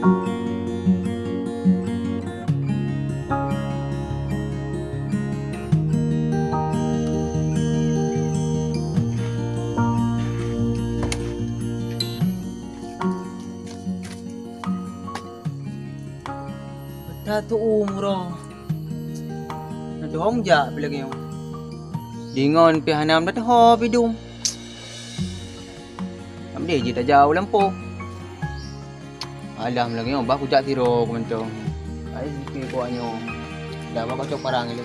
Satu umroh. Nadong ja bila kayo. Dingon pi hanam dah ho bidung. Am dia je dah jauh lampu. Alam lagi bah ku jak tiro ku mentong. Ai sikit ku anyo. Dah bakal cok parang ni.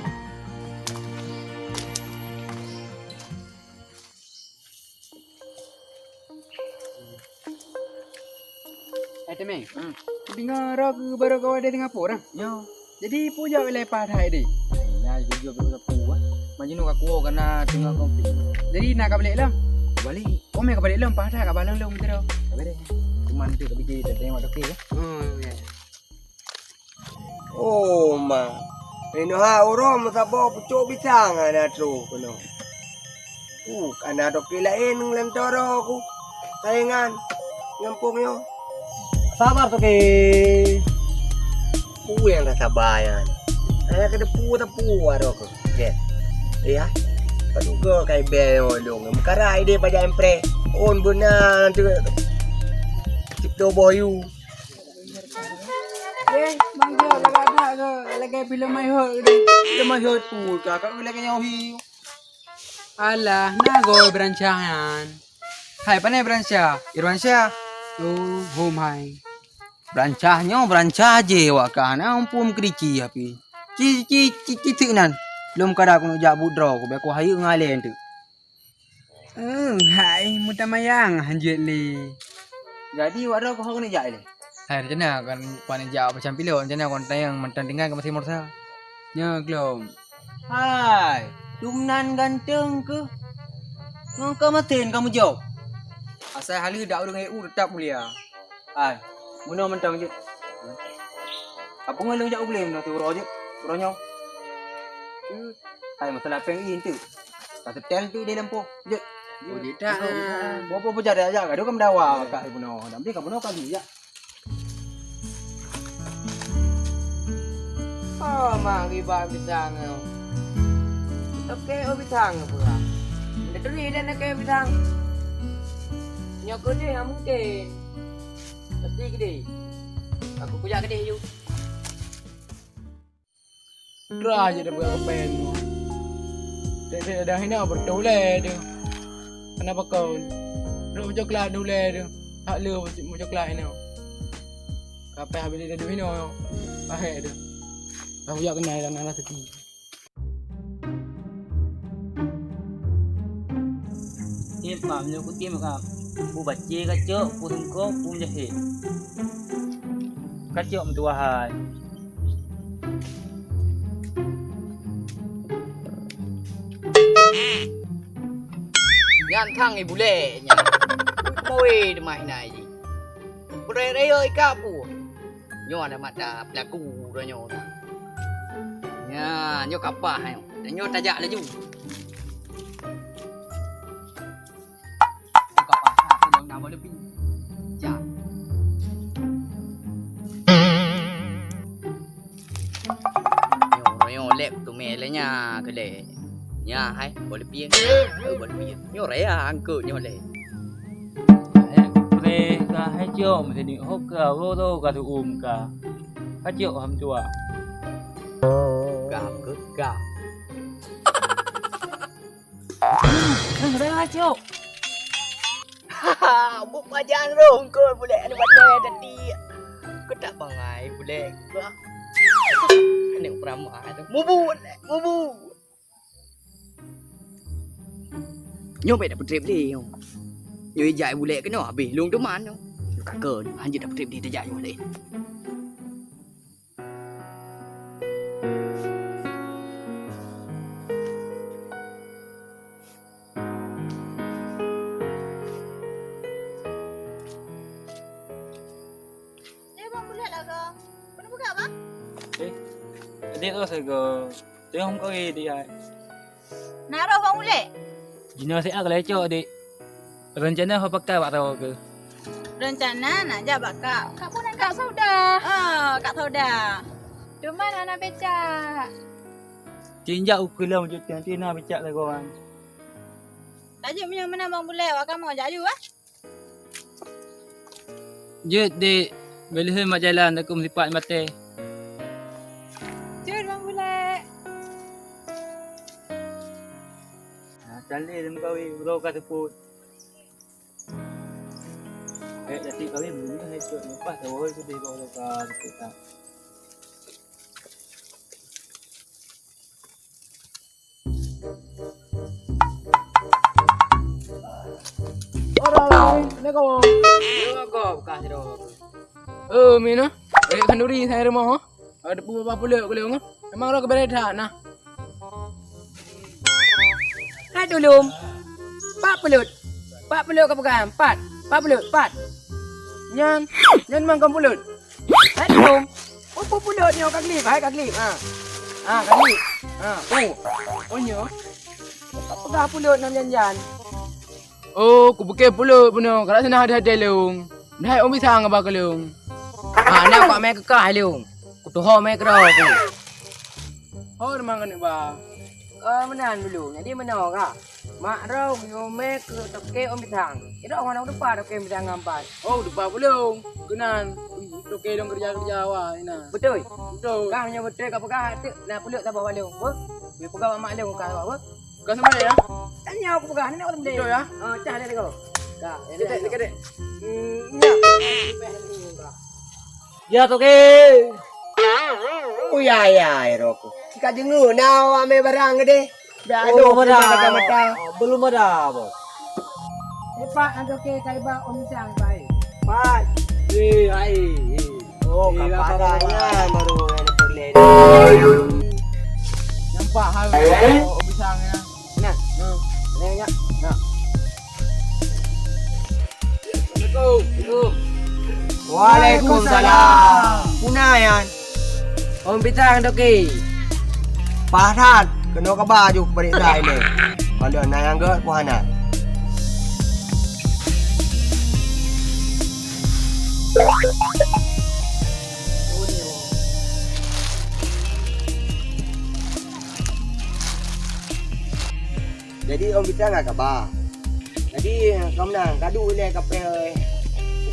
Temeng. Dengar aku baru kau ada dengan apa orang? Yo. Jadi puja wilayah padai deh. Ya juga betul puas. Majinu aku kena tengah konflik. Jadi nak balik lah. Balik. Oh mereka balik lah padai kat balang lah kita. Balik. Cuman tu tapi kita tengok okey ya. Oh ma. Ino ha uro mo sabo pucuk bisang ana tru kuno. Ana do kilain ng lentoro ko. Sayangan. Ngampong yo. Sabar tu ke. Yang rasa bayan. Ana kada pu aro ko. Ke. Ya. Paduga kay beo dong. Makarai dia pada empre. On benar tu. Cipto boyu. Bang Jo lagak ada ke lagi film mai hot deh. Kita masuk tu kakak lagi nyawi. Alah, nah goy berancangan. Hai panai berancah? Irwansyah. Oh, home hai. Berancah je wak kana ampun kerici api. Ci nan. Belum kada aku nak jak budra aku aku hayu ngalen tu. Hai, muta mayang hanjut li. Jadi wak dah aku nak jak le. Hai, macam mana kan puan jawab macam pilon, macam mana kon tayang mantan tinggal ke masih morsa? Nya glom. Hai, dumnan ganteng ke? Ngau maten kamu jawab. Asal halu dak urang EU tetap mulia. Hai, muna mentang je. Apa ngelung jak boleh dah tu ro je. Ronyo. Hai, masalah peng in tu. Tak tel tu di lampu. Je. Oh, tidak. Bopo pujar aja gaduh kam dawa kak ibu no. Dambi kamu no kali ya. Oh, mari ba bitang. Okey, bitang apa? Dia tu ni dan nak bitang. Nyok dia mungkin. Pasti gede. Aku punya gede you. Dra je dah buat pen tu. Dia dah hina bertoleh dia. Kenapa kau? Duk coklat dulu dia. Hak le coklat ni. Kapai habis dia duk hina. Bahaya dia. Aku jak kenal dan anak seki. Tim mam nyo ku tim ka. Pu bace ka cok, pu sengko, pu jahe. Ka cok mentua hai. Yan thang ibu le nya. Moi de mai nai ji. Pure re ơi ka pu. Nyo ada mata pelaku ro nyo. Nya, nyo kapah hai. Nyo tajak laju. Kapah ha tu nama lebih. Ja. Nyo lep tu me le nya ke le. Nya hai, boleh pi. Boleh pi. Nyo re angku nyo le. Về cả hai triệu mà thì định hốc cả vô đâu cả thì cả 2 triệu hầm chùa Gap ke gap. Đừng có 2 triệu Buk majang rong ko boleh ada batai tadi. Ko tak bangai boleh ke. Nek pramah tu. Mubu. Nyo be dapat trip dia. Nyo jai boleh ke no habis lung tu man no. Ka ke hanya dapat trip dia terjak yo boleh. Adik tu saya ke dia không có gì đi ai Nak roh bang Ulek? Jina saya ke lecok adik rencana apa pakai buat tahu ke Rencana nak ajak bakak. Kak pun nak Kak Sauda. Kak Sauda. Cuma anak becak. Cinjak ukulah macam tu nanti nak becak lah korang. Tajuk punya mana bang boleh awak kamu ajak you ah. Jut dek. Bila mak jalan aku mesti pak mati. Jut bang boleh. Calik dalam kawin, bro kat teput. Jadi kawin bunyi hai tu lepas dah tu dia bawa kat teput tak. Orang ni kau. Yo kau bekas dah. Mina. Kanduri saya rumah. Ada apa pula boleh ngah. Memang orang keberedah nah. Hai dulu. Pak pelut ke pegang? Pat pelut. Nyan mang kau pulut. Hai dulu. Apa pelut ni kak klip? Hai kak klip. Kak klip. Oh nyo. Pegang pelut nam janjan. Oh, ku pakai pulut puno. Kalau sana ada leung. Dah om pisang apa ke leung? Nak kau main kekah leung. Ku tu ho main kerau aku. Oh, memang kan ba. Menan dulu. Jadi mana kah? Mak rau yo main ke toke om pisang. Kira orang nak depan toke pisang ngampat. Oh, depan pulut. Kenan. Toke dong kerja awak ina. Betul. Betul. Kah hanya betul kau pegang tu nak pelut tak bawa leung. Dia pegang mak leung kah apa? Kau sama ya? Tanya aku pegang ni nak betul. Betul ya? Cah dia kau. Kak, Dekat. Ya tu ke. Oh ya Roko. Jika dengar now ame barang gede. Dah ada mata. Belum ada bos. Cepat nak ke kaiba om sang baik. Pak. Hai. Oh, kaparanya baru yang perlen. Nampak hal om pisang ya. Nah. Nanya. Waalaikumsalam. Punayan. Om pitang doki. Pahat kena ke baju balik dah ini. Kalau nayang ke puhana. Jadi om pitang enggak kabar. Jadi kamu nang kadu le kapel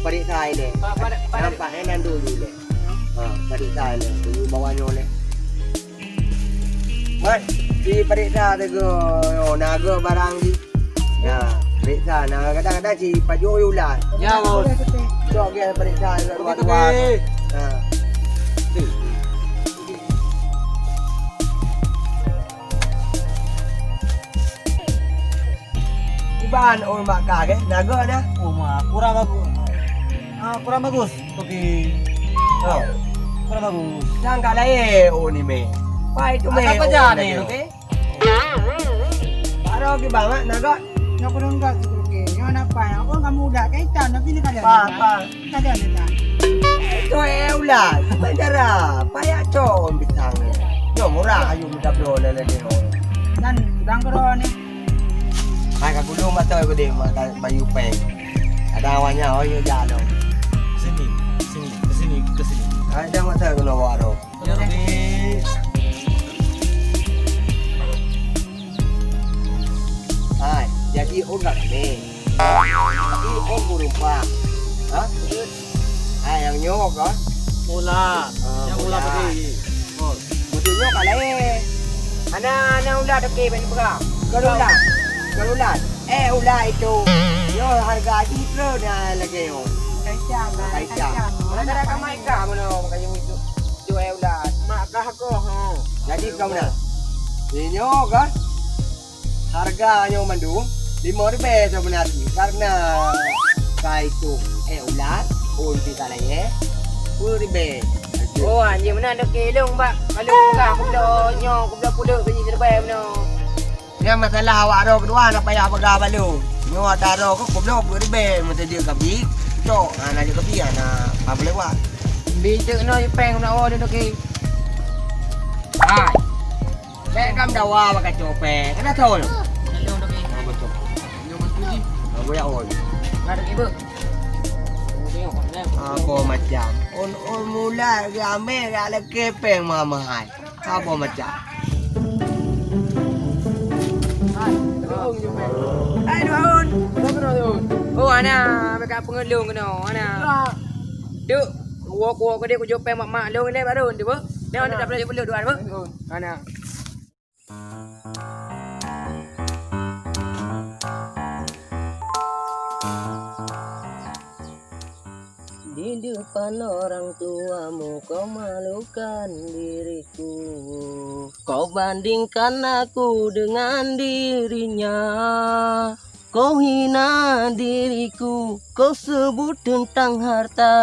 balik dah ini. Nampak enan dulu le. Balik dah le. Tu bawanya le. Mat, di periksa tu ke, naga barang di. Ya, periksa. Nah, kadang-kadang si paju ulat. Ya bos. Jom dia periksa luar-luar. Iban orang bakar ke? Naga dah. Oh mak kurang bagus. Kurang bagus. Okey. Kurang bagus. Jangan kat lain. Oh ni meh. Pai tu meh. Apa kerja ni okey? Baru ke banget naga. Nak kurang kat tu ke. Yang nak pai. Orang kamu udah kaitan tapi ni kada. Pa. Kada dah. Itu ulat. Bandara. Payah com bintang ni. Yo murah ayu minta bro lele ni. Dan udang kero ni. Hai kat gulung mata aku dia bayu peng. Ada awaknya oh yo jalan. Ke sini. Hai dah mata aku nak bawa. Ya okey. Hai, jadi orang ni. Jadi orang berupa. Hai yang nyok kan? Mula. Yang mula pergi. Mesti nyok kat lain. Ana ulat okey bagi perang. Kalau ulat. Ulat itu. Yo harga citra dah lagi yo. Kaitan. Mana ada kamai ka mana makanya itu. Jual ulat. Mak kah ko ha. Jadi kamu nak. Ini kan? Harganya mandung 5,000 sebenarnya karena kaitung ulat untuk kita lain 10,000. Oh anjing mana ada kelong pak. Kalau bukan aku dah nyok, aku dah pulak biji serbai mana. Yang masalah awak ro kedua nak payah pegang balu. Nyo ada ro ko dah 10,000 mesti dia kabi. Cok, nak dia kabi apa boleh buat. Bijak no peng nak awak dia okey. Hai. Baik kam dawa pakai copek. Kena tahu. Kelong okey. Betul. Yo mas puji. Boleh oi. Ada ibu. Tengok Apa macam? On mula rame gak kepeng mamai. Apa macam? Hai Daun. Siapa nak tu? Oh ana bekat pengelung kena ana. Duk kuah-kuah ke dia ku jopeng mak-mak long ni baru dia apa? Dia nak dah peluk dua apa? Ana. Di depan orang tuamu kau malukan diriku. Kau bandingkan aku dengan dirinya. Kau hina diriku, kau sebut tentang harta.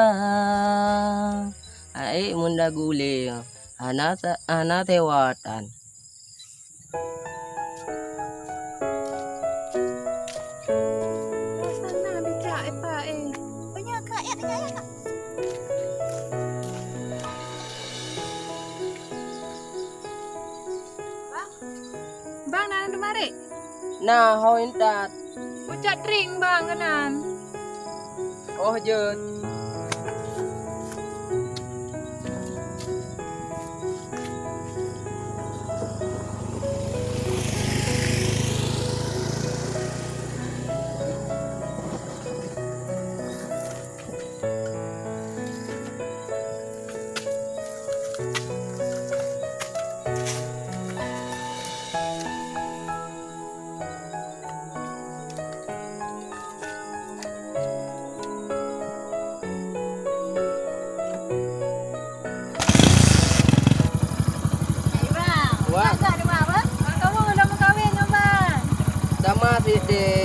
Aik munda gule, anak tewatan. Sana becak apa banyak kak ya kak. Bang nan kemari. Nah, how intat? Ucap drink bang kanan. Oh je. Bang, ada apa? Kamu udah mau kawin bang? Sama si de